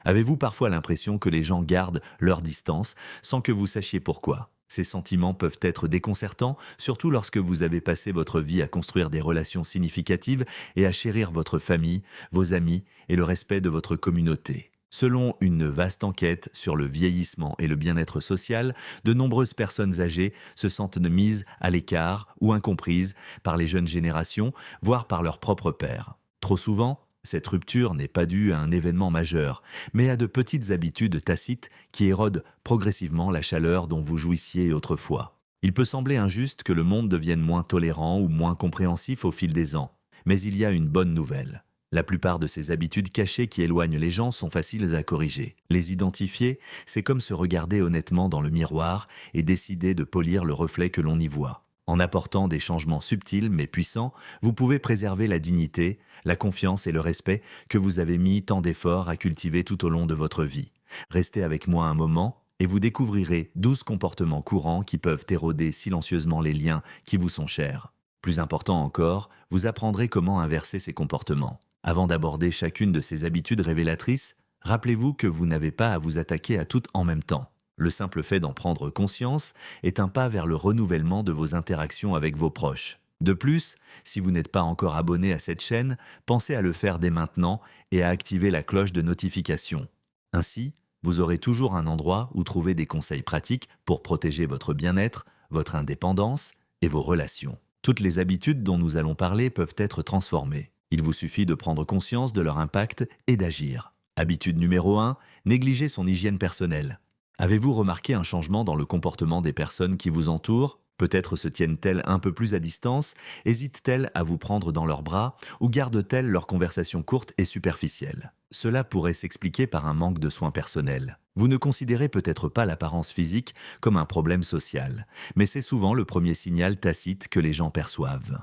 Avez-vous parfois l'impression que les gens gardent leur distance sans que vous sachiez pourquoi? Ces sentiments peuvent être déconcertants, surtout lorsque vous avez passé votre vie à construire des relations significatives et à chérir votre famille, vos amis et le respect de votre communauté. Selon une vaste enquête sur le vieillissement et le bien-être social, de nombreuses personnes âgées se sentent mises à l'écart ou incomprises par les jeunes générations, voire par leur propre père. Trop souvent, cette rupture n'est pas due à un événement majeur, mais à de petites habitudes tacites qui érodent progressivement la chaleur dont vous jouissiez autrefois. Il peut sembler injuste que le monde devienne moins tolérant ou moins compréhensif au fil des ans, mais il y a une bonne nouvelle. La plupart de ces habitudes cachées qui éloignent les gens sont faciles à corriger. Les identifier, c'est comme se regarder honnêtement dans le miroir et décider de polir le reflet que l'on y voit. En apportant des changements subtils mais puissants, vous pouvez préserver la dignité, la confiance et le respect que vous avez mis tant d'efforts à cultiver tout au long de votre vie. Restez avec moi un moment et vous découvrirez 12 comportements courants qui peuvent éroder silencieusement les liens qui vous sont chers. Plus important encore, vous apprendrez comment inverser ces comportements. Avant d'aborder chacune de ces habitudes révélatrices, rappelez-vous que vous n'avez pas à vous attaquer à toutes en même temps. Le simple fait d'en prendre conscience est un pas vers le renouvellement de vos interactions avec vos proches. De plus, si vous n'êtes pas encore abonné à cette chaîne, pensez à le faire dès maintenant et à activer la cloche de notification. Ainsi, vous aurez toujours un endroit où trouver des conseils pratiques pour protéger votre bien-être, votre indépendance et vos relations. Toutes les habitudes dont nous allons parler peuvent être transformées. Il vous suffit de prendre conscience de leur impact et d'agir. Habitude numéro 1, négliger son hygiène personnelle. Avez-vous remarqué un changement dans le comportement des personnes qui vous entourent? Peut-être se tiennent-elles un peu plus à distance, hésitent-elles à vous prendre dans leurs bras ou gardent-elles leurs conversations courtes et superficielles? Cela pourrait s'expliquer par un manque de soins personnels. Vous ne considérez peut-être pas l'apparence physique comme un problème social, mais c'est souvent le premier signal tacite que les gens perçoivent.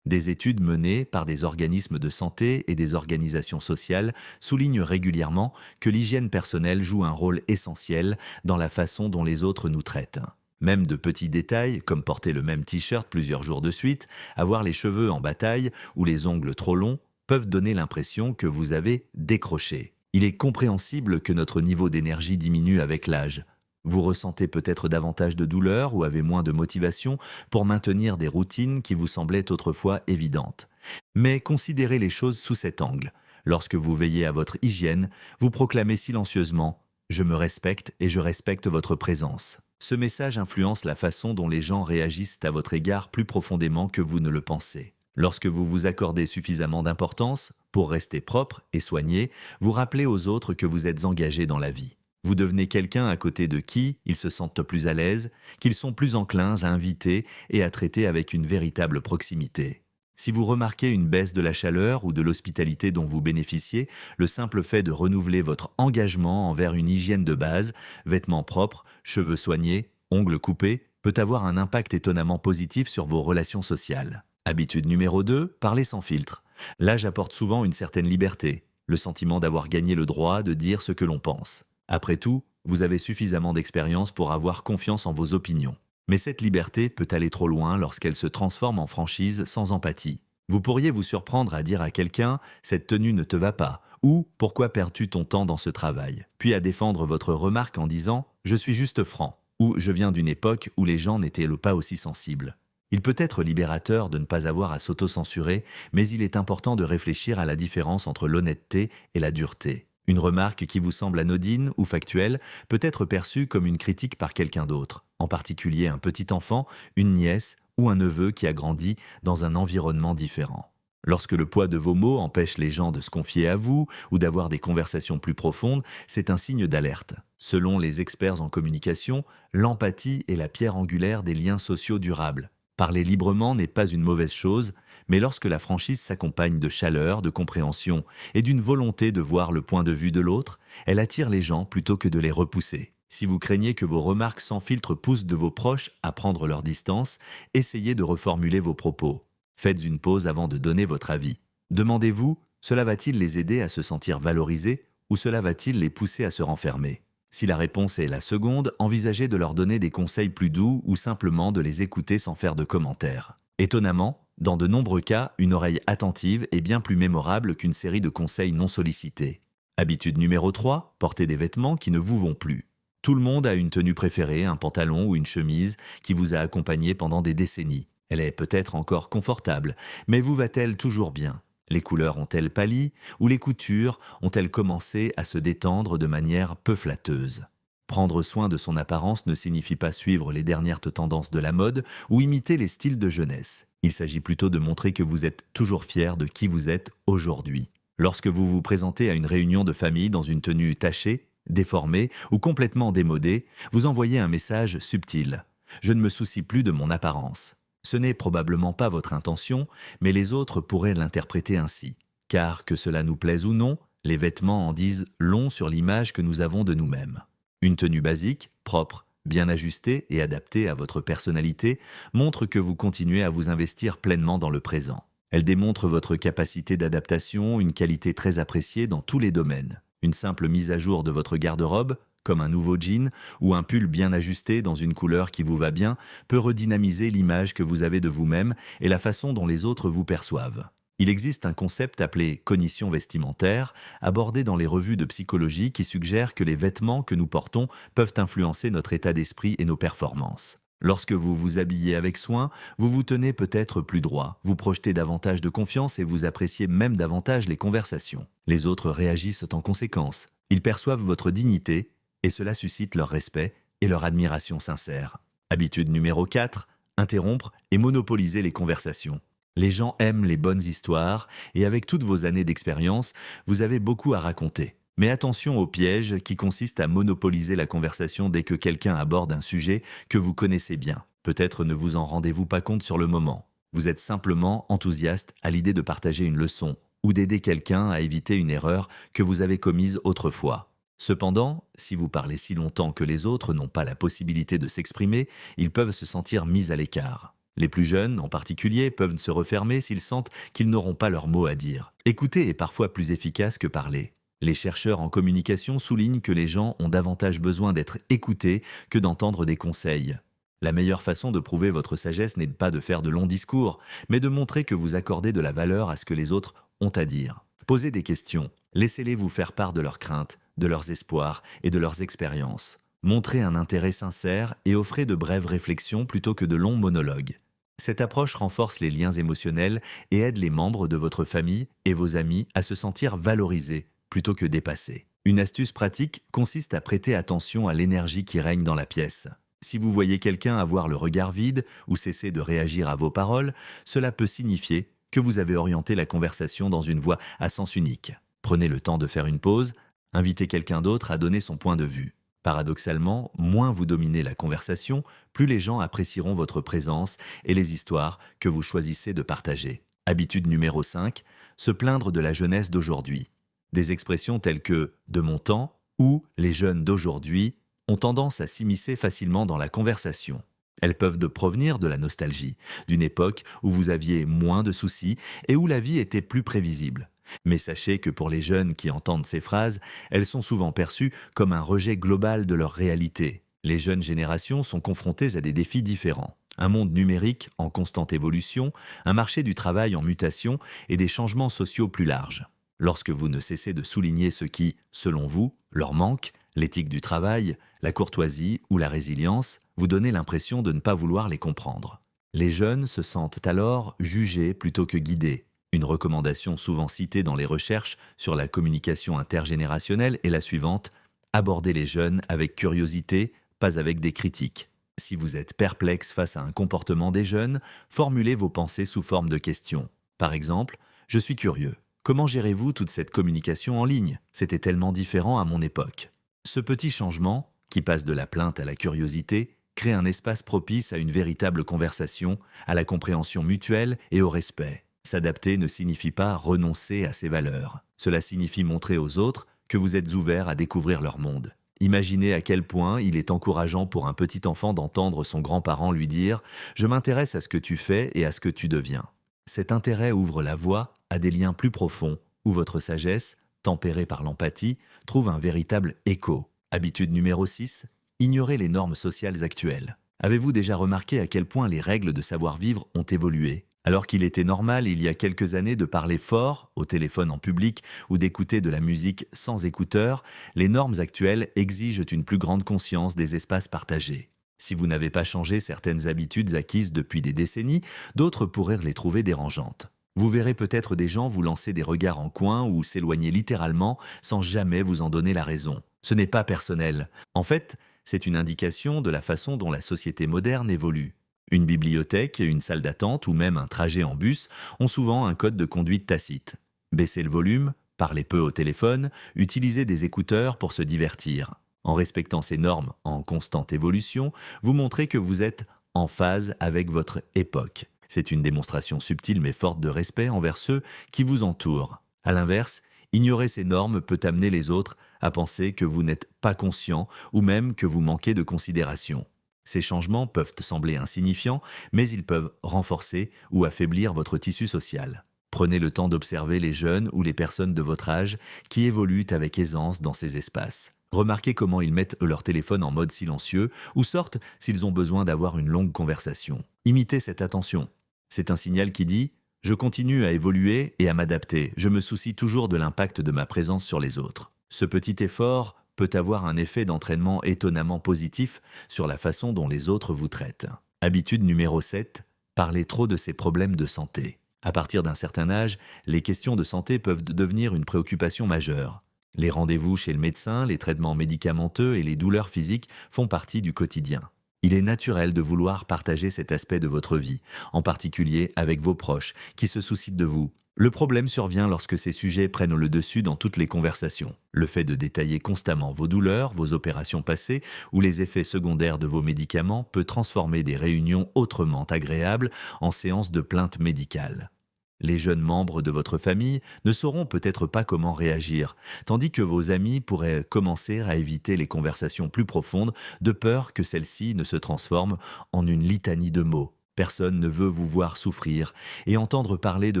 Des études menées par des organismes de santé et des organisations sociales soulignent régulièrement que l'hygiène personnelle joue un rôle essentiel dans la façon dont les autres nous traitent. Même de petits détails, comme porter le même t-shirt plusieurs jours de suite, avoir les cheveux en bataille ou les ongles trop longs, peuvent donner l'impression que vous avez décroché. Il est compréhensible que notre niveau d'énergie diminue avec l'âge. Vous ressentez peut-être davantage de douleur ou avez moins de motivation pour maintenir des routines qui vous semblaient autrefois évidentes. Mais considérez les choses sous cet angle. Lorsque vous veillez à votre hygiène, vous proclamez silencieusement « Je me respecte et je respecte votre présence ». Ce message influence la façon dont les gens réagissent à votre égard plus profondément que vous ne le pensez. Lorsque vous vous accordez suffisamment d'importance pour rester propre et soigné, vous rappelez aux autres que vous êtes engagé dans la vie. Vous devenez quelqu'un à côté de qui ils se sentent plus à l'aise, qu'ils sont plus enclins à inviter et à traiter avec une véritable proximité. Si vous remarquez une baisse de la chaleur ou de l'hospitalité dont vous bénéficiez, le simple fait de renouveler votre engagement envers une hygiène de base, vêtements propres, cheveux soignés, ongles coupés, peut avoir un impact étonnamment positif sur vos relations sociales. Habitude numéro 2, parler sans filtre. L'âge apporte souvent une certaine liberté, le sentiment d'avoir gagné le droit de dire ce que l'on pense. Après tout, vous avez suffisamment d'expérience pour avoir confiance en vos opinions. Mais cette liberté peut aller trop loin lorsqu'elle se transforme en franchise sans empathie. Vous pourriez vous surprendre à dire à quelqu'un « cette tenue ne te va pas » ou « pourquoi perds-tu ton temps dans ce travail ?» puis à défendre votre remarque en disant « je suis juste franc » ou « je viens d'une époque où les gens n'étaient pas aussi sensibles ». Il peut être libérateur de ne pas avoir à s'auto-censurer, mais il est important de réfléchir à la différence entre l'honnêteté et la dureté. Une remarque qui vous semble anodine ou factuelle peut être perçue comme une critique par quelqu'un d'autre, en particulier un petit enfant, une nièce ou un neveu qui a grandi dans un environnement différent. Lorsque le poids de vos mots empêche les gens de se confier à vous ou d'avoir des conversations plus profondes, c'est un signe d'alerte. Selon les experts en communication, l'empathie est la pierre angulaire des liens sociaux durables. Parler librement n'est pas une mauvaise chose, mais lorsque la franchise s'accompagne de chaleur, de compréhension et d'une volonté de voir le point de vue de l'autre, elle attire les gens plutôt que de les repousser. Si vous craignez que vos remarques sans filtre poussent de vos proches à prendre leur distance, essayez de reformuler vos propos. Faites une pause avant de donner votre avis. Demandez-vous, cela va-t-il les aider à se sentir valorisés ou cela va-t-il les pousser à se renfermer ? Si la réponse est la seconde, envisagez de leur donner des conseils plus doux ou simplement de les écouter sans faire de commentaires. Étonnamment, dans de nombreux cas, une oreille attentive est bien plus mémorable qu'une série de conseils non sollicités. Habitude numéro 3, porter des vêtements qui ne vous vont plus. Tout le monde a une tenue préférée, un pantalon ou une chemise qui vous a accompagné pendant des décennies. Elle est peut-être encore confortable, mais vous va-t-elle toujours bien? Les couleurs ont-elles pâli ou les coutures ont-elles commencé à se détendre de manière peu flatteuse? Prendre soin de son apparence ne signifie pas suivre les dernières tendances de la mode ou imiter les styles de jeunesse. Il s'agit plutôt de montrer que vous êtes toujours fier de qui vous êtes aujourd'hui. Lorsque vous vous présentez à une réunion de famille dans une tenue tachée, déformée ou complètement démodée, vous envoyez un message subtil. Je ne me soucie plus de mon apparence. Ce n'est probablement pas votre intention, mais les autres pourraient l'interpréter ainsi. Car que cela nous plaise ou non, les vêtements en disent long sur l'image que nous avons de nous-mêmes. Une tenue basique, propre, bien ajustée et adaptée à votre personnalité montre que vous continuez à vous investir pleinement dans le présent. Elle démontre votre capacité d'adaptation, une qualité très appréciée dans tous les domaines. Une simple mise à jour de votre garde-robe, comme un nouveau jean ou un pull bien ajusté dans une couleur qui vous va bien, peut redynamiser l'image que vous avez de vous-même et la façon dont les autres vous perçoivent. Il existe un concept appelé cognition vestimentaire, abordé dans les revues de psychologie qui suggère que les vêtements que nous portons peuvent influencer notre état d'esprit et nos performances. Lorsque vous vous habillez avec soin, vous vous tenez peut-être plus droit, vous projetez davantage de confiance et vous appréciez même davantage les conversations. Les autres réagissent en conséquence. Ils perçoivent votre dignité et cela suscite leur respect et leur admiration sincère. Habitude numéro 4, interrompre et monopoliser les conversations. Les gens aiment les bonnes histoires et avec toutes vos années d'expérience, vous avez beaucoup à raconter. Mais attention au piège qui consiste à monopoliser la conversation dès que quelqu'un aborde un sujet que vous connaissez bien. Peut-être ne vous en rendez-vous pas compte sur le moment. Vous êtes simplement enthousiaste à l'idée de partager une leçon ou d'aider quelqu'un à éviter une erreur que vous avez commise autrefois. Cependant, si vous parlez si longtemps que les autres n'ont pas la possibilité de s'exprimer, ils peuvent se sentir mis à l'écart. Les plus jeunes, en particulier, peuvent se refermer s'ils sentent qu'ils n'auront pas leur mot à dire. Écouter est parfois plus efficace que parler. Les chercheurs en communication soulignent que les gens ont davantage besoin d'être écoutés que d'entendre des conseils. La meilleure façon de prouver votre sagesse n'est pas de faire de longs discours, mais de montrer que vous accordez de la valeur à ce que les autres ont à dire. Posez des questions, laissez-les vous faire part de leurs craintes, de leurs espoirs et de leurs expériences. Montrez un intérêt sincère et offrez de brèves réflexions plutôt que de longs monologues. Cette approche renforce les liens émotionnels et aide les membres de votre famille et vos amis à se sentir valorisés plutôt que dépassés. Une astuce pratique consiste à prêter attention à l'énergie qui règne dans la pièce. Si vous voyez quelqu'un avoir le regard vide ou cesser de réagir à vos paroles, cela peut signifier que vous avez orienté la conversation dans une voie à sens unique. Prenez le temps de faire une pause, invitez quelqu'un d'autre à donner son point de vue. Paradoxalement, moins vous dominez la conversation, plus les gens apprécieront votre présence et les histoires que vous choisissez de partager. Habitude numéro 5, se plaindre de la jeunesse d'aujourd'hui. Des expressions telles que « de mon temps » ou « les jeunes d'aujourd'hui » ont tendance à s'immiscer facilement dans la conversation. Elles peuvent provenir de la nostalgie, d'une époque où vous aviez moins de soucis et où la vie était plus prévisible. Mais sachez que pour les jeunes qui entendent ces phrases, elles sont souvent perçues comme un rejet global de leur réalité. Les jeunes générations sont confrontées à des défis différents. Un monde numérique en constante évolution, un marché du travail en mutation et des changements sociaux plus larges. Lorsque vous ne cessez de souligner ce qui, selon vous, leur manque, l'éthique du travail, la courtoisie ou la résilience, vous donnez l'impression de ne pas vouloir les comprendre. Les jeunes se sentent alors jugés plutôt que guidés. Une recommandation souvent citée dans les recherches sur la communication intergénérationnelle est la suivante: abordez les jeunes avec curiosité, pas avec des critiques. Si vous êtes perplexe face à un comportement des jeunes, formulez vos pensées sous forme de questions. Par exemple, je suis curieux. Comment gérez-vous toute cette communication en ligne? C'était tellement différent à mon époque. Ce petit changement, qui passe de la plainte à la curiosité, crée un espace propice à une véritable conversation, à la compréhension mutuelle et au respect. S'adapter ne signifie pas renoncer à ses valeurs. Cela signifie montrer aux autres que vous êtes ouvert à découvrir leur monde. Imaginez à quel point il est encourageant pour un petit enfant d'entendre son grand-parent lui dire « Je m'intéresse à ce que tu fais et à ce que tu deviens ». Cet intérêt ouvre la voie à des liens plus profonds, où votre sagesse, tempérée par l'empathie, trouve un véritable écho. Habitude numéro 6, ignorer les normes sociales actuelles. Avez-vous déjà remarqué à quel point les règles de savoir-vivre ont évolué? Alors qu'il était normal il y a quelques années de parler fort, au téléphone en public, ou d'écouter de la musique sans écouteurs, les normes actuelles exigent une plus grande conscience des espaces partagés. Si vous n'avez pas changé certaines habitudes acquises depuis des décennies, d'autres pourraient les trouver dérangeantes. Vous verrez peut-être des gens vous lancer des regards en coin ou s'éloigner littéralement sans jamais vous en donner la raison. Ce n'est pas personnel. En fait, c'est une indication de la façon dont la société moderne évolue. Une bibliothèque, une salle d'attente ou même un trajet en bus ont souvent un code de conduite tacite. Baissez le volume, parlez peu au téléphone, utilisez des écouteurs pour se divertir. En respectant ces normes en constante évolution, vous montrez que vous êtes en phase avec votre époque. C'est une démonstration subtile mais forte de respect envers ceux qui vous entourent. À l'inverse, ignorer ces normes peut amener les autres à penser que vous n'êtes pas conscient ou même que vous manquez de considération. Ces changements peuvent sembler insignifiants, mais ils peuvent renforcer ou affaiblir votre tissu social. Prenez le temps d'observer les jeunes ou les personnes de votre âge qui évoluent avec aisance dans ces espaces. Remarquez comment ils mettent leur téléphone en mode silencieux ou sortent s'ils ont besoin d'avoir une longue conversation. Imitez cette attention. C'est un signal qui dit « Je continue à évoluer et à m'adapter. Je me soucie toujours de l'impact de ma présence sur les autres. » Ce petit effort peut avoir un effet d'entraînement étonnamment positif sur la façon dont les autres vous traitent. Habitude numéro 7, parler trop de ses problèmes de santé. À partir d'un certain âge, les questions de santé peuvent devenir une préoccupation majeure. Les rendez-vous chez le médecin, les traitements médicamenteux et les douleurs physiques font partie du quotidien. Il est naturel de vouloir partager cet aspect de votre vie, en particulier avec vos proches, qui se soucient de vous. Le problème survient lorsque ces sujets prennent le dessus dans toutes les conversations. Le fait de détailler constamment vos douleurs, vos opérations passées ou les effets secondaires de vos médicaments peut transformer des réunions autrement agréables en séances de plainte médicale. Les jeunes membres de votre famille ne sauront peut-être pas comment réagir, tandis que vos amis pourraient commencer à éviter les conversations plus profondes de peur que celles-ci ne se transforment en une litanie de mots. Personne ne veut vous voir souffrir, et entendre parler de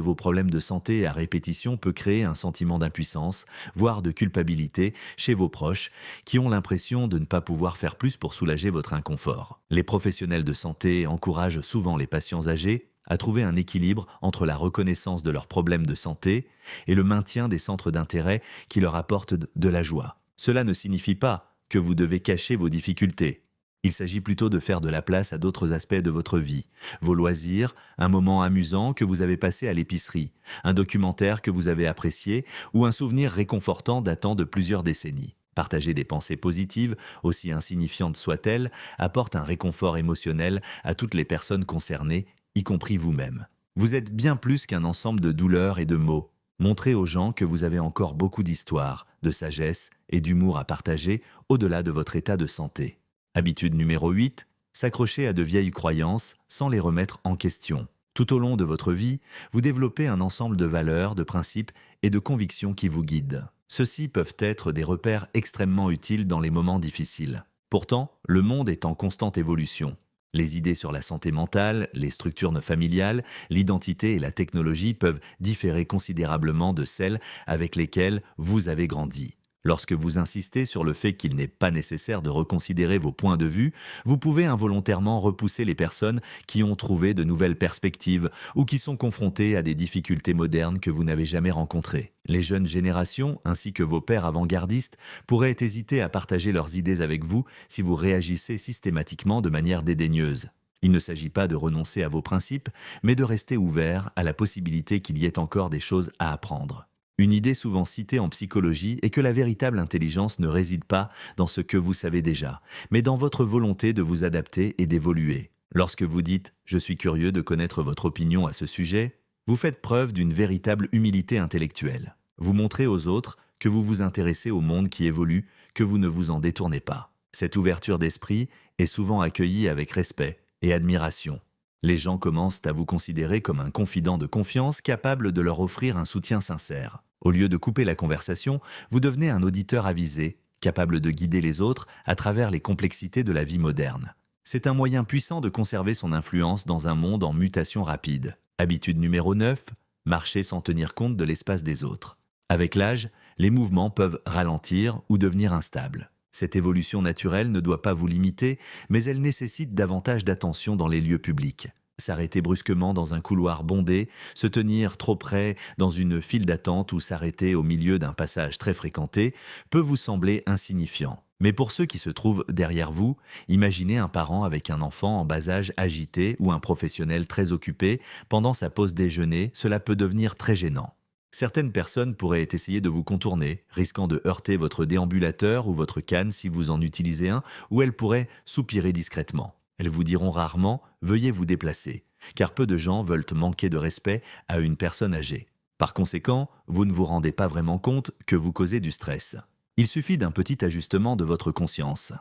vos problèmes de santé à répétition peut créer un sentiment d'impuissance, voire de culpabilité chez vos proches, qui ont l'impression de ne pas pouvoir faire plus pour soulager votre inconfort. Les professionnels de santé encouragent souvent les patients âgés à trouver un équilibre entre la reconnaissance de leurs problèmes de santé et le maintien des centres d'intérêt qui leur apportent de la joie. Cela ne signifie pas que vous devez cacher vos difficultés. Il s'agit plutôt de faire de la place à d'autres aspects de votre vie. Vos loisirs, un moment amusant que vous avez passé à l'épicerie, un documentaire que vous avez apprécié ou un souvenir réconfortant datant de plusieurs décennies. Partager des pensées positives, aussi insignifiantes soient-elles, apporte un réconfort émotionnel à toutes les personnes concernées, y compris vous-même. Vous êtes bien plus qu'un ensemble de douleurs et de mots. Montrez aux gens que vous avez encore beaucoup d'histoire, de sagesse et d'humour à partager au-delà de votre état de santé. Habitude numéro 8, s'accrocher à de vieilles croyances sans les remettre en question. Tout au long de votre vie, vous développez un ensemble de valeurs, de principes et de convictions qui vous guident. Ceux-ci peuvent être des repères extrêmement utiles dans les moments difficiles. Pourtant, le monde est en constante évolution. Les idées sur la santé mentale, les structures familiales, l'identité et la technologie peuvent différer considérablement de celles avec lesquelles vous avez grandi. Lorsque vous insistez sur le fait qu'il n'est pas nécessaire de reconsidérer vos points de vue, vous pouvez involontairement repousser les personnes qui ont trouvé de nouvelles perspectives ou qui sont confrontées à des difficultés modernes que vous n'avez jamais rencontrées. Les jeunes générations, ainsi que vos pairs avant-gardistes, pourraient hésiter à partager leurs idées avec vous si vous réagissez systématiquement de manière dédaigneuse. Il ne s'agit pas de renoncer à vos principes, mais de rester ouvert à la possibilité qu'il y ait encore des choses à apprendre. Une idée souvent citée en psychologie est que la véritable intelligence ne réside pas dans ce que vous savez déjà, mais dans votre volonté de vous adapter et d'évoluer. Lorsque vous dites « je suis curieux de connaître votre opinion à ce sujet », vous faites preuve d'une véritable humilité intellectuelle. Vous montrez aux autres que vous vous intéressez au monde qui évolue, que vous ne vous en détournez pas. Cette ouverture d'esprit est souvent accueillie avec respect et admiration. Les gens commencent à vous considérer comme un confident de confiance capable de leur offrir un soutien sincère. Au lieu de couper la conversation, vous devenez un auditeur avisé, capable de guider les autres à travers les complexités de la vie moderne. C'est un moyen puissant de conserver son influence dans un monde en mutation rapide. Habitude numéro 9, marcher sans tenir compte de l'espace des autres. Avec l'âge, les mouvements peuvent ralentir ou devenir instables. Cette évolution naturelle ne doit pas vous limiter, mais elle nécessite davantage d'attention dans les lieux publics. S'arrêter brusquement dans un couloir bondé, se tenir trop près dans une file d'attente ou s'arrêter au milieu d'un passage très fréquenté peut vous sembler insignifiant. Mais pour ceux qui se trouvent derrière vous, imaginez un parent avec un enfant en bas âge agité ou un professionnel très occupé pendant sa pause déjeuner, cela peut devenir très gênant. Certaines personnes pourraient essayer de vous contourner, risquant de heurter votre déambulateur ou votre canne si vous en utilisez un, ou elles pourraient soupirer discrètement. Elles vous diront rarement « veuillez vous déplacer », car peu de gens veulent manquer de respect à une personne âgée. Par conséquent, vous ne vous rendez pas vraiment compte que vous causez du stress. Il suffit d'un petit ajustement de votre conscience.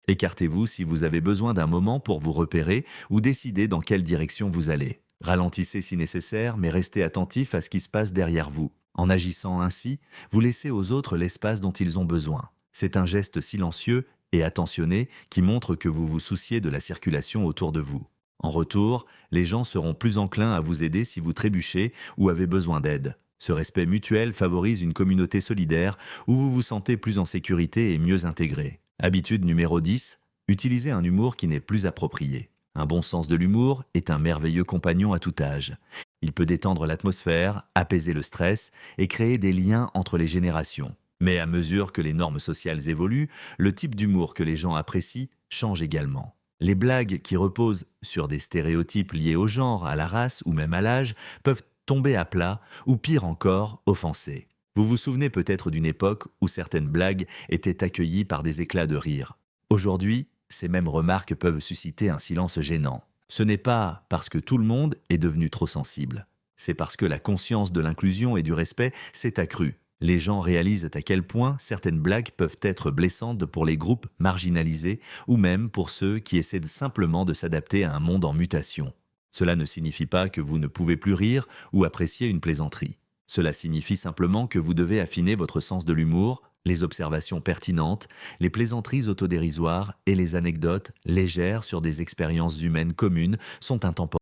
Écartez-vous si vous avez besoin d'un moment pour vous repérer ou décider dans quelle direction vous allez. Ralentissez si nécessaire, mais restez attentif à ce qui se passe derrière vous. En agissant ainsi, vous laissez aux autres l'espace dont ils ont besoin. C'est un geste silencieux et attentionné qui montre que vous vous souciez de la circulation autour de vous. En retour, les gens seront plus enclins à vous aider si vous trébuchez ou avez besoin d'aide. Ce respect mutuel favorise une communauté solidaire où vous vous sentez plus en sécurité et mieux intégré. Habitude numéro 10, utilisez un humour qui n'est plus approprié. Un bon sens de l'humour est un merveilleux compagnon à tout âge. Il peut détendre l'atmosphère, apaiser le stress et créer des liens entre les générations. Mais à mesure que les normes sociales évoluent, le type d'humour que les gens apprécient change également. Les blagues qui reposent sur des stéréotypes liés au genre, à la race ou même à l'âge peuvent tomber à plat ou pire encore, offenser. Vous vous souvenez peut-être d'une époque où certaines blagues étaient accueillies par des éclats de rire. Aujourd'hui, ces mêmes remarques peuvent susciter un silence gênant. Ce n'est pas parce que tout le monde est devenu trop sensible. C'est parce que la conscience de l'inclusion et du respect s'est accrue. Les gens réalisent à quel point certaines blagues peuvent être blessantes pour les groupes marginalisés ou même pour ceux qui essaient simplement de s'adapter à un monde en mutation. Cela ne signifie pas que vous ne pouvez plus rire ou apprécier une plaisanterie. Cela signifie simplement que vous devez affiner votre sens de l'humour, les observations pertinentes, les plaisanteries autodérisoires et les anecdotes légères sur des expériences humaines communes sont intemporelles.